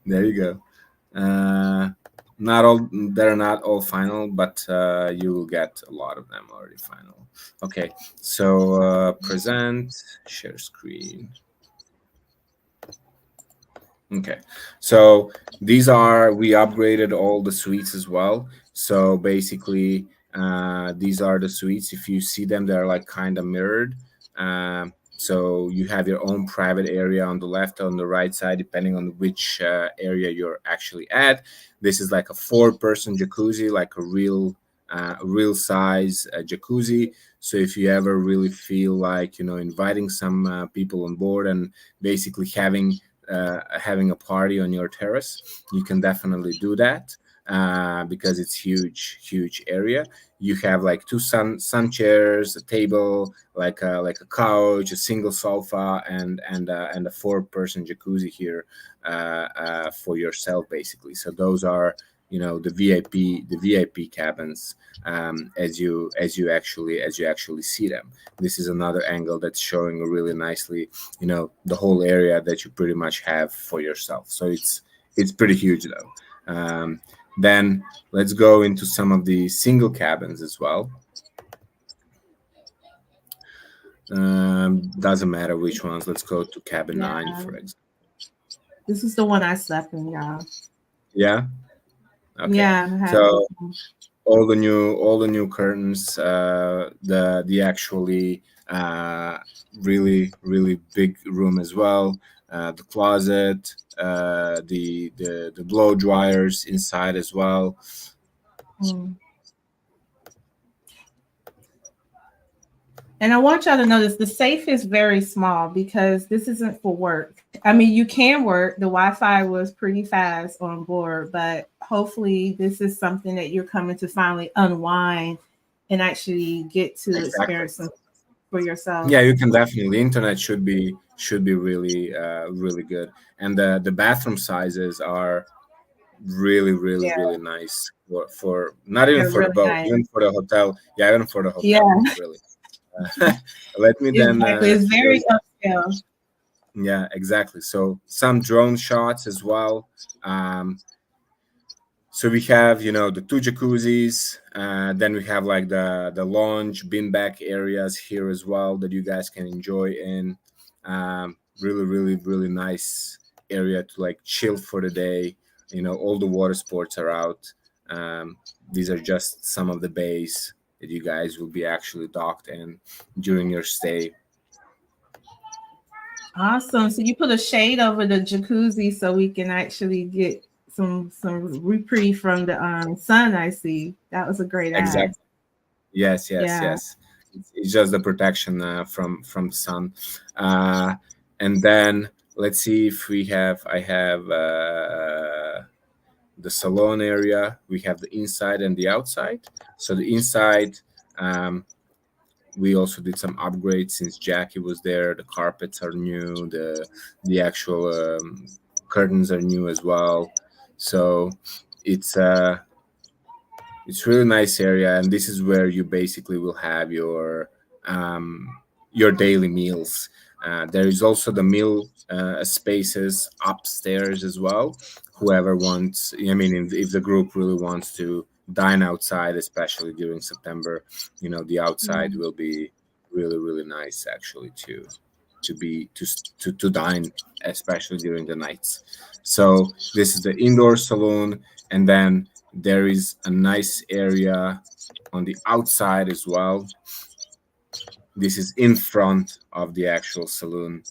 There you go. Not all they're not all final, but you will get a lot of them already final. Okay, so present, share screen. Okay. So these are, we upgraded all the suites as well. So basically, these are the suites. If you see them, they're like kind of mirrored. So you have your own private area on the left, on the right side, depending on which area you're actually at. This is like a four-person jacuzzi, like a real size jacuzzi. So if you ever really feel like, inviting some people on board and basically having a party on your terrace, you can definitely do that, because it's huge area. You have like two sun chairs, a table, like a couch, a single sofa, and a four-person jacuzzi here, for yourself basically. So those are, the VIP cabins, as you actually see them. This is another angle that's showing really nicely, the whole area that you pretty much have for yourself. So it's pretty huge though. Then let's go into some of the single cabins as well. Doesn't matter which ones. Let's go to cabin Yeah, 9, for example. this is the one I slept in, y'all. Yeah. Okay. Yeah, I had this So one. all the new curtains, the actually really big room as well, the closet, the blow dryers inside as well. Mm. And I want y'all to notice the safe is very small because this isn't for work. I mean, you can work. The Wi-Fi was pretty fast on board, but hopefully this is something that you're coming to finally unwind and actually get to Exactly. experience for yourself. Yeah, you can definitely. Internet should be really good, and the bathroom sizes are really Yeah, nice for not even they're for the really boat, nice. even for the hotel. Yeah, even for the Yeah, hotel, really. Let me then exactly. It's show very you. upscale. Yeah, exactly. So some drone shots as well. Um, so we have, the two jacuzzis. Then we have like the lounge, beanbag areas here as well that you guys can enjoy in. Really nice area to like chill for the day. All the water sports are out. Um, these are just some of the bays that you guys will be actually docked in during your stay. Awesome. So you put a shade over the jacuzzi so we can actually get some reprieve from the sun. I see. That was a great ad. Exactly. Yes, yes, Yeah. yes. It's just the protection from the sun. Uh, and then let's see if we have. I have the salon area. We have the inside and the outside. So the inside, um, we also did some upgrades since Jackie was there. The carpets are new. The actual curtains are new as well. So it's it's really nice area, and this is where you basically will have um, your daily meals. There is also the meal spaces upstairs as well. Whoever wants, I mean, if the group really wants to dine outside, especially during September, the outside Mm. will be really nice actually to dine, especially during the nights. So this is the indoor saloon, and then there is a nice area on the outside as well. This is in front of the actual saloon,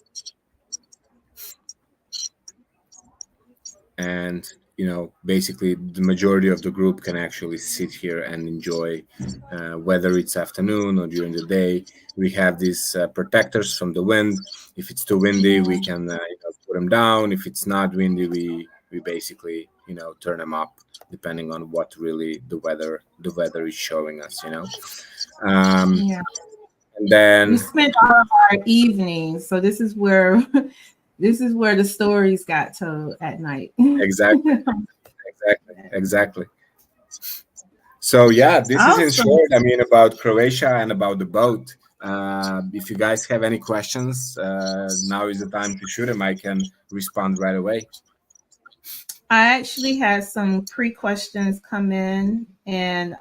and basically the majority of the group can actually sit here and enjoy, whether it's afternoon or during the day. We have these protectors from the wind. If it's too windy, we Yeah. can put them down. If it's not windy, we basically turn them up, depending on what really the weather is showing us. um, Yeah. and We then spent all of our evenings, so this is where this is where the stories got told at night. exactly, exactly. So yeah, this is in Awesome. short. I mean, about Croatia and about the boat. If you guys have any questions, now is the time to shoot them. I can respond right away. I actually had some pre-questions come in, and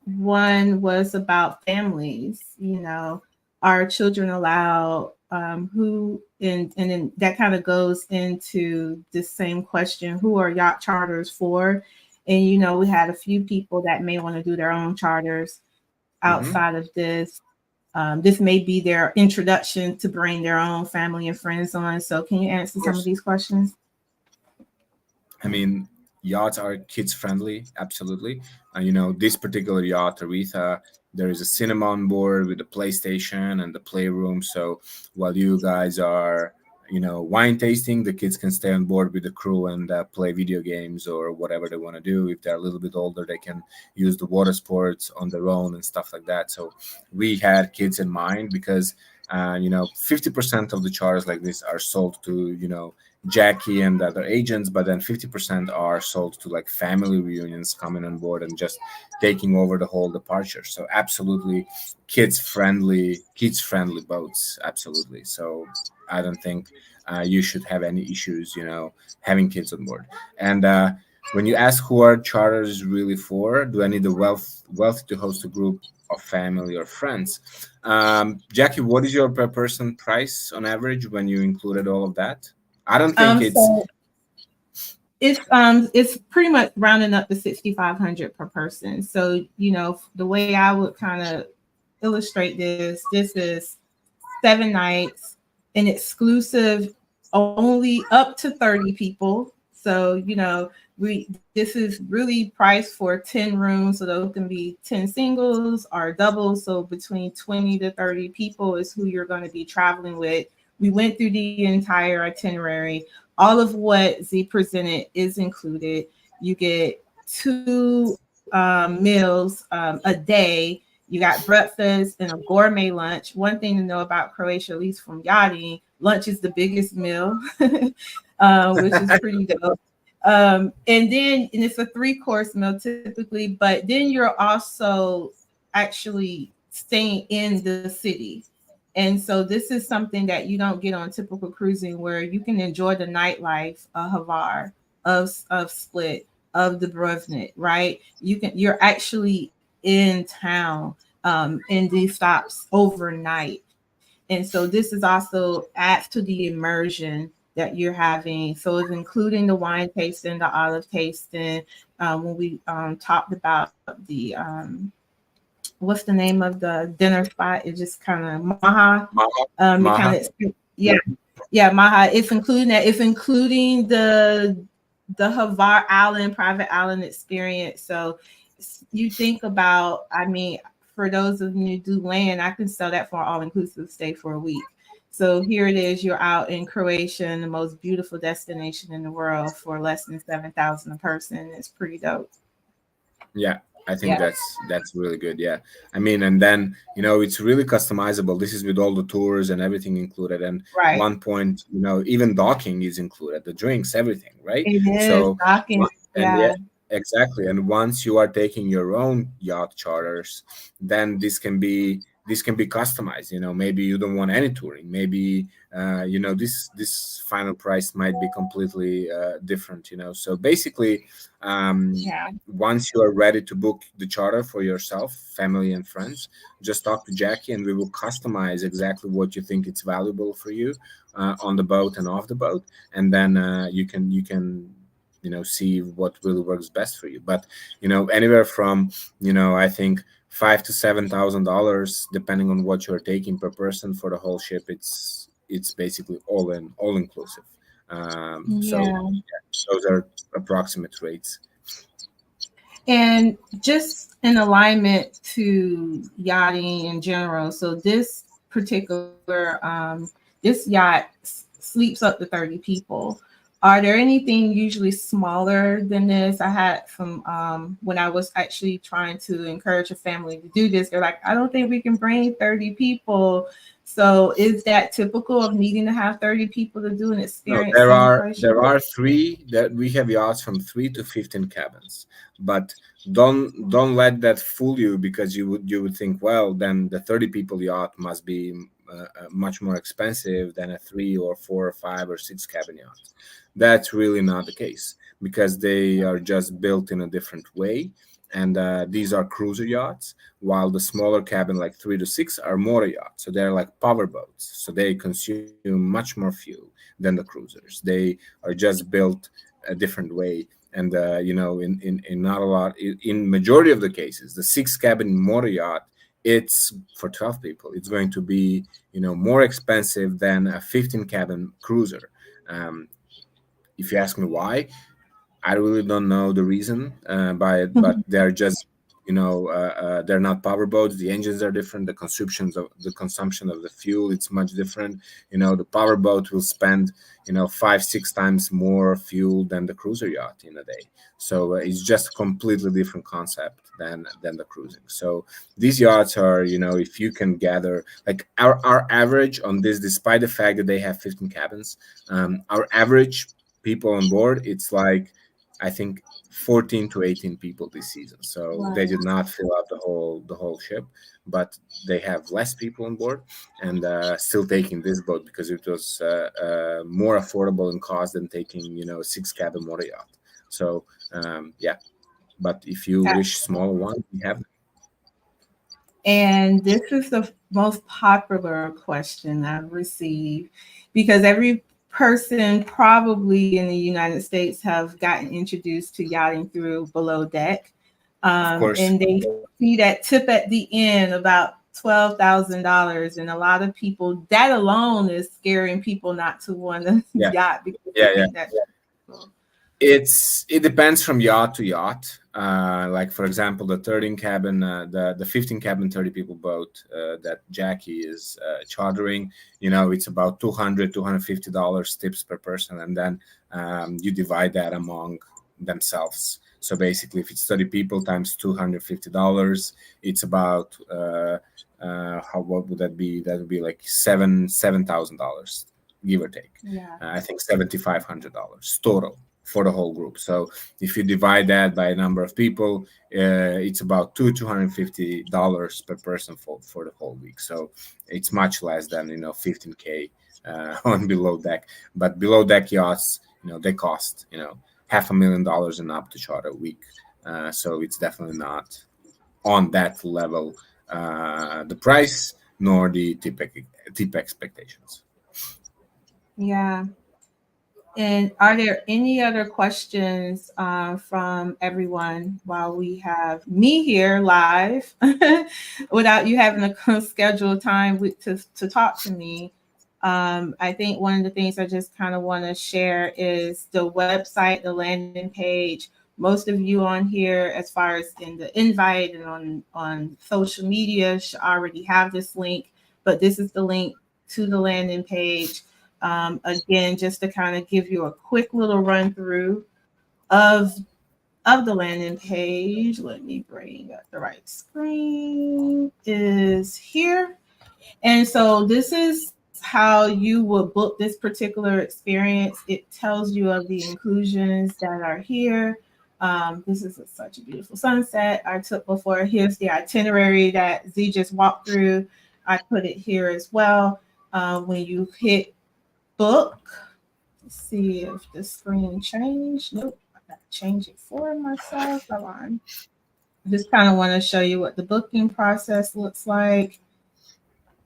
one was about families. Are children allowed who and then that kind of goes into this same question: who are yacht charters for? And we had a few people that may want to do their own charters outside Hmm. of this. This may be their introduction to bring their own family and friends on. So, can you answer Of some of course. these questions? I mean, yachts are kids friendly, absolutely. This particular yacht, Aretha, there is a cinema on board with the PlayStation and the playroom. So while you guys are, wine tasting, the kids can stay on board with the crew and play video games or whatever they want to do. If they're a little bit older, they can use the water sports on their own and stuff like that. So we had kids in mind because, 50% of the charters like this are sold to, Jackie and the other agents, but then 50% are sold to like family reunions coming on board and just taking over the whole departure. So absolutely kids friendly boats. Absolutely. So I don't think you should have any issues, having kids on board. And when you ask who are charters really for, do I need a wealthy to host a group of family or friends? Jackie, what is your per person price on average when you included all of that? I don't think it's So it's pretty much rounding up to 6,500 per person. So the way I would kind of illustrate this: this is 7 nights, an exclusive, only up to 30 people. So we this is really priced for 10 rooms, so those can be 10 singles or doubles. So between 20 to 30 people is who you're going to be traveling with. We went through the entire itinerary. All of what Z presented is included. You get two meals a day. You got breakfast and a gourmet lunch. One thing to know about Croatia, at least from yachting, lunch is the biggest meal, which is pretty dope. And it's a three-course meal typically, but then you're also actually staying in the city. And so this is something that you don't get on typical cruising, where you can enjoy the nightlife of Havar, of Split, of the Dubrovnik, right? You're actually in town in these stops overnight. And so this is also adds to the immersion that you're having. So it's including the wine tasting, the olive tasting. When we talked about what's the name of the dinner spot? It just kind of Maha. Maha. It kind Maha. of yeah, yeah, Maha. It's including that. It's including the Havar Island private island experience. So you think about, I mean, for those of you who do land, I can sell that for an all inclusive stay for a week. So here it is, you're out in Croatia, the most beautiful destination in the world, for less than 7,000 a person. It's pretty dope. Yeah, I think Yeah, that's really good. Yeah, I mean, and then it's really customizable. This is with all the tours and everything included. And right. one point, even docking is included, the drinks, everything, right? It is So, docking. and yeah, Yeah. exactly. And once you are taking your own yacht charters, then this can be customized. Maybe you don't want any touring. Maybe this final price might be completely different. So basically, um, Yeah. once you are ready to book the charter for yourself, family, and friends, just talk to Jackie, and we will customize exactly what you think it's valuable for you on the boat and off the boat, and then you can see what really works best for you. But anywhere from I think $5,000 to $7,000, depending on what you're taking per person for the whole ship. It's basically all inclusive. So Yeah. those are approximate rates. And just in alignment to yachting in general. So this particular this yacht sleeps up to 30 people. Are there anything usually smaller than this? I had from when I was actually trying to encourage a family to do this, they're like, I don't think we can bring 30 people. So is that typical of needing to have 30 people to do an No, experience there on a are cruise ship? there are three that we have yachts from 3 to 15 cabins, but don't let that fool you, because you would think, well, then the 30 people yacht must be much more expensive than a 3 or 4 or 5 or 6 cabin yacht. That's really not the case, because they are just built in a different way, and these are cruiser yachts, while the smaller cabin, like 3 to 6, are motor yachts. So they're like power boats. So they consume much more fuel than the cruisers. They are just built a different way. And in not a lot, in majority of the cases, the 6 cabin motor yacht, it's for 12 people. It's going to be more expensive than a 15 cabin cruiser. Um, if you ask me why, I really don't know the reason by it, but they're just they're not power boats. The engines are different. The consumption of the fuel, it's much different. The power boat will spend 5-6 times more fuel than the cruiser yacht in a day. So it's just a completely different concept than the cruising. So these yachts are, if you can gather, like our average on this, despite the fact that they have 15 cabins, our average people on board, it's like, I think, 14 to 18 people this season. So they Wow. did not fill out the whole ship, but they have less people on board, and still taking this boat because it was more affordable in cost than taking 6 cabin motor yacht. So yeah, but if you wish smaller one, we have. And this is the most popular question I've received because every person probably in the United States have gotten introduced to yachting through Below Deck. Of course. And they see that tip at the end about $12,000. And a lot of people, that alone is scaring people not to want to Yeah, yacht because they yeah, yeah. think that. It depends from yacht to yacht. Like for example, the 13 cabin, the 15 cabin 30 people boat that Jackie is chartering. It's about $250 tips per person, and then you divide that among themselves. So basically, if it's 30 people times $250, it's about how what would that be? That would be like $7,000, give or take. Yeah. I think $7,500 total for the whole group. So if you divide that by a number of people, it's about $250 per person for the whole week. So it's much less than 15K on below deck. But below deck yachts, they cost $500,000 and up to charter a week. So it's definitely not on that level, the price nor the tip expectations. Yeah. And are there any other questions from everyone while we have me here live without you having to schedule time to talk to me? I think one of the things I just kind of want to share is the website, the landing page. Most of you on here, as far as in the invite and on social media, should already have this link, but this is the link to the landing page. Again, just to kind of give you a quick little run through of the landing page. Let me bring up the right screen. Is here. And so this is how you will book this particular experience. It tells you of the inclusions that are here. This is such a beautiful sunset I took before. Here's the itinerary that Z just walked through. I put it here as well. When you hit book, let's see if the screen changed. Nope, I got to change it for myself. Hold on. Just kind of want to show you what the booking process looks like.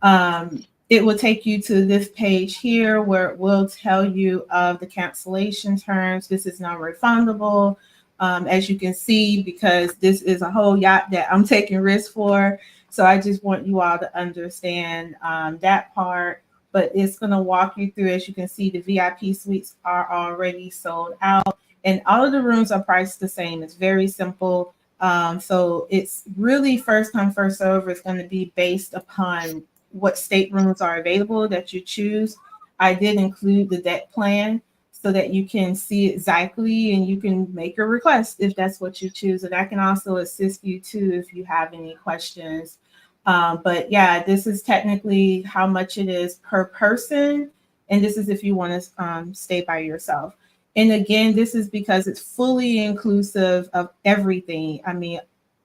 It will take you to this page here where it will tell you of the cancellation terms. This is non refundable. As you can see, because this is a whole yacht that I'm taking risks for. So I just want you all to understand that part. But it's going to walk you through. As you can see, the VIP suites are already sold out, and all of the rooms are priced the same. It's very simple. So it's really first come, first serve. It's going to be based upon what staterooms are available that you choose. I did include the deck plan so that you can see exactly and you can make a request if that's what you choose. And I can also assist you too if you have any questions. But yeah, this is technically how much it is per person. And this is if you want to stay by yourself. And again, this is because it's fully inclusive of everything. I mean,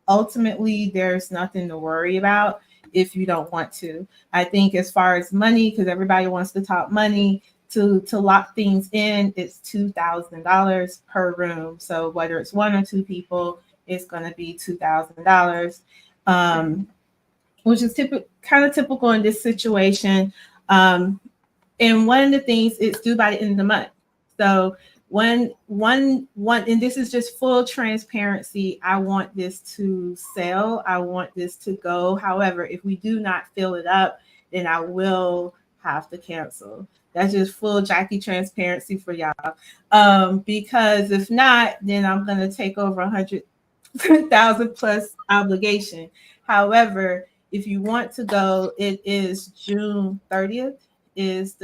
ultimately, there's nothing to worry about if you don't want to. I think as far as money, because everybody wants to talk money, to lock things in, it's $2,000 per room. So whether it's one or two people, it's going to be $2,000, um, which is kind of typical in this situation. Um, and one of the things, it's due by the end of the month. So and this is just full transparency. I want this to sell. I want this to go. However, if we do not fill it up, then I will have to cancel. That's just full Jackie transparency for y'all. Because if not, then I'm gonna take over 100,000 plus obligation. However, if you want to go, it is June 30th is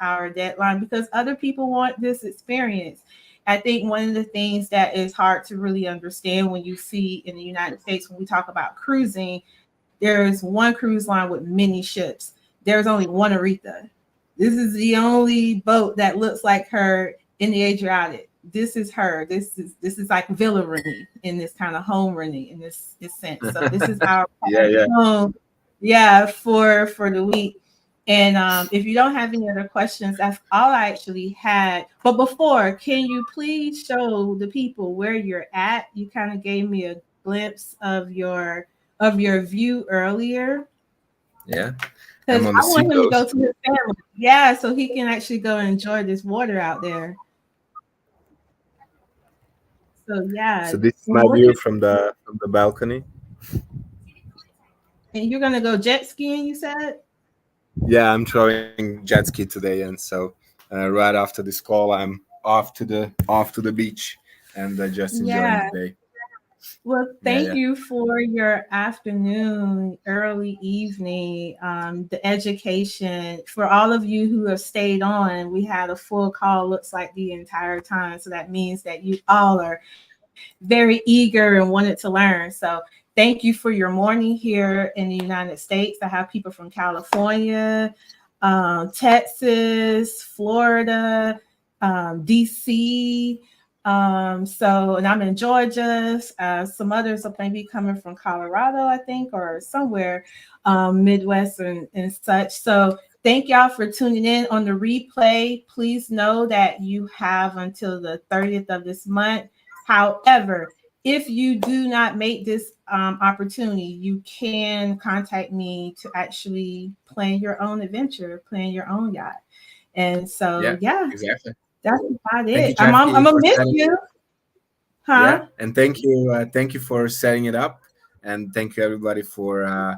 our deadline because other people want this experience. I think one of the things that is hard to really understand when you see in the United States when we talk about cruising, there's one cruise line with many ships. There's only one Aretha. This is the only boat that looks like her in the Adriatic. This is her. This is like Villa Renee in this kind of home Renee in this sense. So this is our Yeah, yeah. home, yeah, for the week. And if you don't have any other questions, that's all I actually had. But before, can you please show the people where you're at? You kind of gave me a glimpse of your view earlier Yeah. because I'm on the I want him to go seagulls. to his family. Yeah, so he can actually go and enjoy this water out there. So yeah, So this is and my what view from the balcony. and you're gonna go jet skiing, you said? Yeah, I'm throwing jet ski today, and so right after this call, I'm off to the beach and just enjoying the Yeah. day. Well, Yeah, thank yeah, you for your afternoon, early evening, the education. For all of you who have stayed on, we had a full call, looks like the entire time. So that means that you all are very eager and wanted to learn. So thank you for your morning here in the United States. I have people from California, Texas, Florida, DC. And I'm in Georgia. Some others are maybe coming from Colorado, I think, or somewhere Midwest and such. So thank y'all for tuning in on the replay. Please know that you have until the 30th of this month. However, if you do not make this opportunity, you can contact me to actually plan your own adventure, plan your own yacht. And so, yeah. yeah, Exactly. that's about Thank you, it. I'm Jackie, gonna for miss setting. you, Yeah, huh? and thank you for setting it up, and thank you everybody for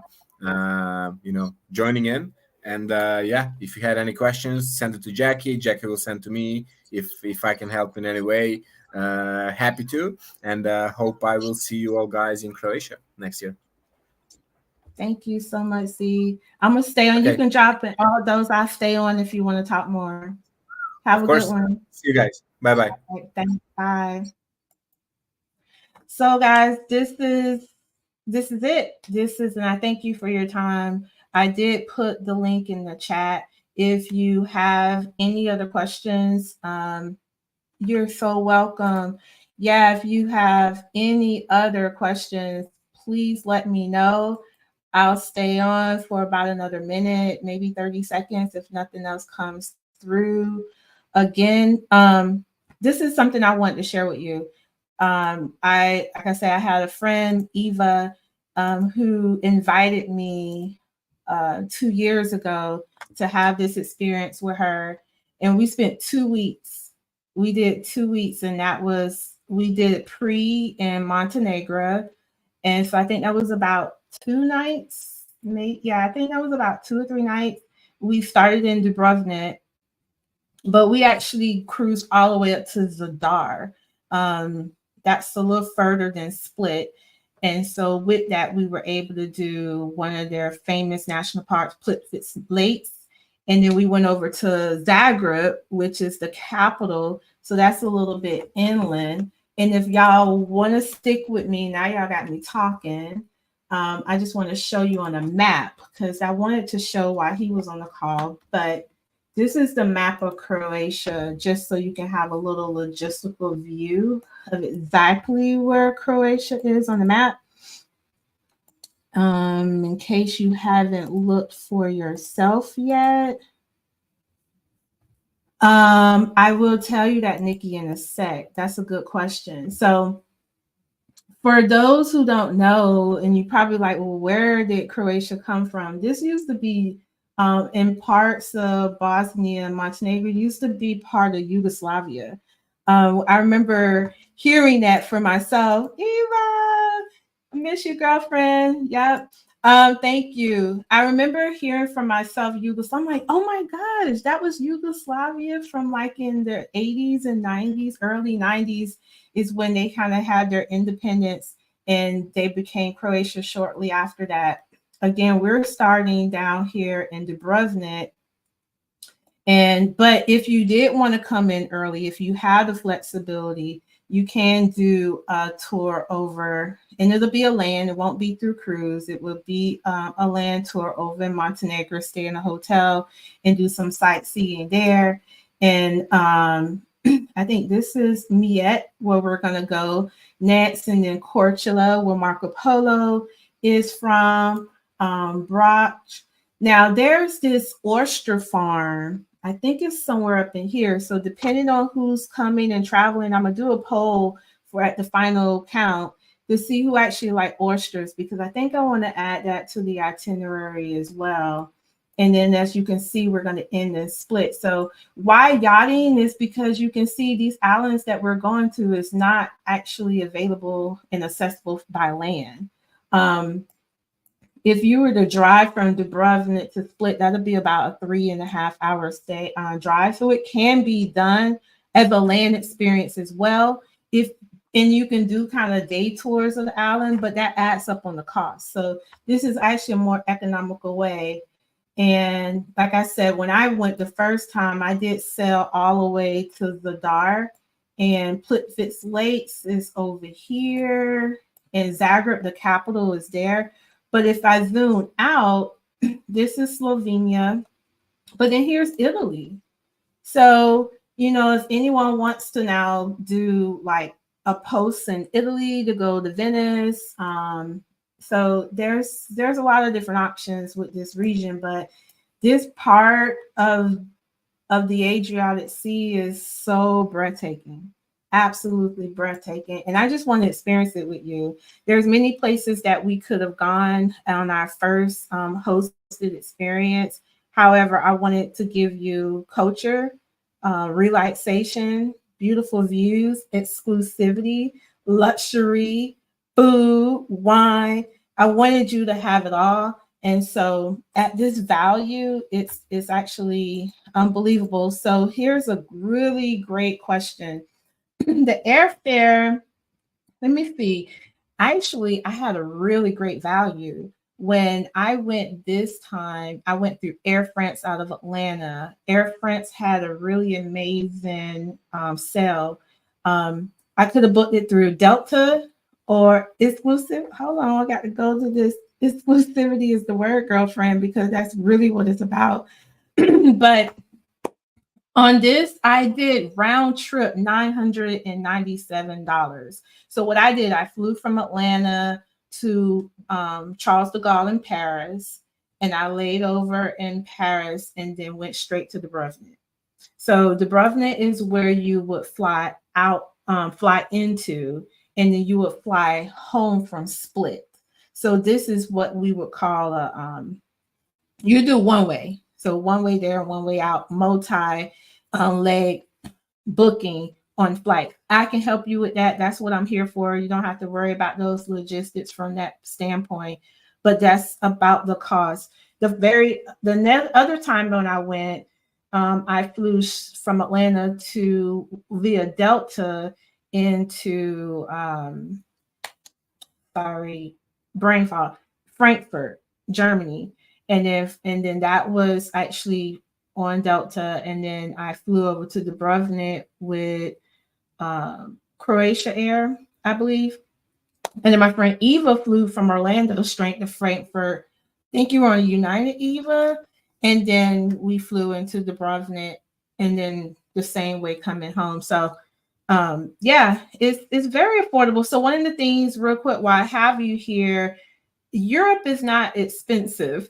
joining in. And yeah, if you had any questions, send it to Jackie. Jackie will send to me if I can help in any way. Happy to, and hope I will see you all guys in Croatia next year. Thank you so much, Z. I'm gonna stay on. You Okay, can drop in all those. I stay on if you want to talk more. Have of a good course. one. See you guys. Bye bye. All right, thanks. Bye. So, guys, this is it. And I thank you for your time. I did put the link in the chat. If you have any other questions, you're so welcome. Yeah, if you have any other questions, please let me know. I'll stay on for about another minute, maybe 30 seconds if nothing else comes through. Again, this is something I want to share with you. Like I said, I had a friend, Eva, who invited me 2 years ago to have this experience with her, and we spent 2 weeks. We did 2 weeks, and we did it pre in Montenegro, and so I think that was about 2 nights. Maybe, yeah, I think that was about 2 or 3 nights. We started in Dubrovnik, but we actually cruised all the way up to Zadar. Um, that's a little further than Split. And so with that, we were able to do one of their famous national parks, Plitvice Lakes. And then we went over to Zagreb, which is the capital. So that's a little bit inland. And if y'all want to stick with me, now y'all got me talking. I just want to show you on a map because I wanted to show why he was on the call. But this is the map of Croatia, just so you can have a little logistical view of exactly where Croatia is on the map. In case you haven't looked for yourself yet. I will tell you that, Nikki, in a sec. That's a good question. So For those who don't know, and you probably like, well, where did Croatia come from? This used to be in parts of Bosnia and Montenegro, used to be part of Yugoslavia. I remember hearing that for myself. Eva, I miss you, girlfriend. Yep. Thank you. I remember hearing from myself Yugoslavia. I'm like, oh my gosh, that was Yugoslavia from like in the 80s and 90s, early 90s is when they kind of had their independence, and they became Croatia shortly after that. Again, we're starting down here in Dubrovnik, and but if you did want to come in early, if you have the flexibility, you can do a tour over, and it'll be a land. It won't be through cruise. It will be a land tour over in Montenegro. Stay in a hotel and do some sightseeing there. And I think this is Miet, where we're gonna go next, and then Corchula, where Marco Polo is from. Brock. Now there's this oyster farm. I think it's somewhere up in here. So depending on who's coming and traveling, I'm gonna do a poll for at the final count to see who actually like oysters, because I think I want to add that to the itinerary as well. And then as you can see, we're going to end this split. So why yachting is because you can see these islands that we're going to is not actually available and accessible by land. Um, if you were to drive from Dubrovnik to Split, that'll be about a 3.5 hour stay drive. So it can be done as a land experience as well. If and you can do kind of day tours of the island, but that adds up on the cost. So this is actually a more economical way. And like I said, when I went the first time, I did sail all the way to Zadar, and Plitvice Lakes is over here, and Zagreb, the capital, is there. But if I zoom out, this is Slovenia, but then here's Italy. So, if anyone wants to now do like a post in Italy to go to Venice, so there's a lot of different options with this region, but this part of the Adriatic Sea is so breathtaking, absolutely breathtaking. And I just want to experience it with you. There's many places that we could have gone on our first hosted experience. However, I wanted to give you culture, relaxation, beautiful views, exclusivity, luxury, food, wine. I wanted you to have it all. And so at this value, it's actually unbelievable. So here's a really great question. The airfare, let me see. Actually, I had a really great value. When I went this time, I went through Air France out of Atlanta. Air France had a really amazing sale. I could have booked it through Delta or exclusive. Hold on, I got to go to this. Exclusivity is the word, girlfriend, because that's really what it's about. But on this, I did round trip $997. So what I did, I flew from Atlanta to Charles de Gaulle in Paris, and I laid over in Paris and then went straight to Dubrovnik. So Dubrovnik is where you would fly out, fly into, and then you would fly home from Split. So this is what we would call a you do one way. So one way there, one way out, multi leg booking on flight. I can help you with that. That's what I'm here for. You don't have to worry about those logistics from that standpoint. But that's about the cost. The other time when I went, I flew from Atlanta to via Delta into sorry, brain fog, Frankfurt, Germany. And then that was actually on Delta, and then I flew over to Dubrovnik with Croatia Air, I believe. And then my friend Eva flew from Orlando straight to Frankfurt. I think you were on United, Eva. And then we flew into Dubrovnik, and then the same way coming home. So yeah, it's very affordable. So one of the things, real quick, while I have you here, Europe is not expensive.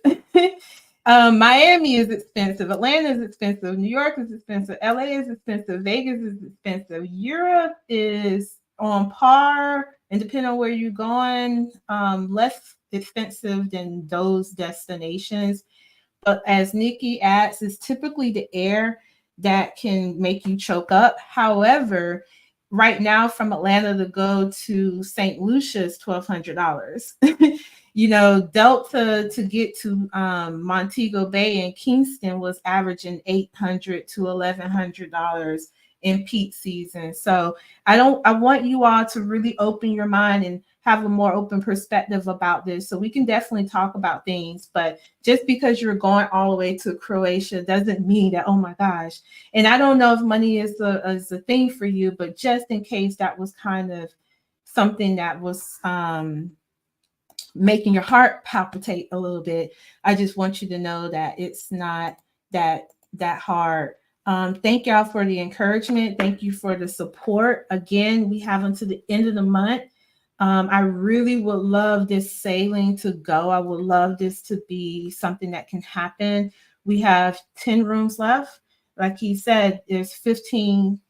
Miami is expensive. Atlanta is expensive. New York is expensive. LA is expensive. Vegas is expensive. Europe is on par, and depending on where you're going, less expensive than those destinations. But as Nikki adds, it's typically the air that can make you choke up. However, right now from Atlanta to go to St. Lucia is $1,200. Delta to get to Montego Bay and Kingston was averaging $800 to $1,100 in peak season. So I want you all to really open your mind and have a more open perspective about this. So we can definitely talk about things, but just because you're going all the way to Croatia doesn't mean that, oh my gosh. And I don't know if money is a thing for you, but just in case that was kind of something that was making your heart palpitate a little bit, I just want you to know that it's not that hard. Thank y'all for the encouragement. Thank you for the support. Again, we have until the end of the month. I really would love this sailing to go. I would love this to be something that can happen. We have 10 rooms left. Like he said, there's 15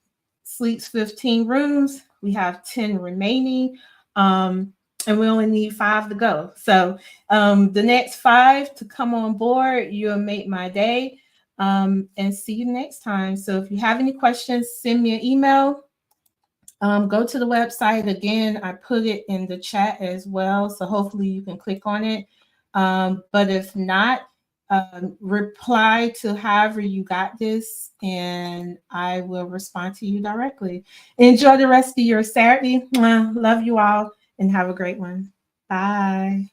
suites, 15 rooms. We have 10 remaining. And we only need 5 to go. So the next 5 to come on board, you'll make my day. And see you next time. So if you have any questions, send me an email. Go to the website again. I put it in the chat as well. So hopefully you can click on it. But if not, reply to however you got this, and I will respond to you directly. Enjoy the rest of your Saturday. Love you all and have a great one. Bye.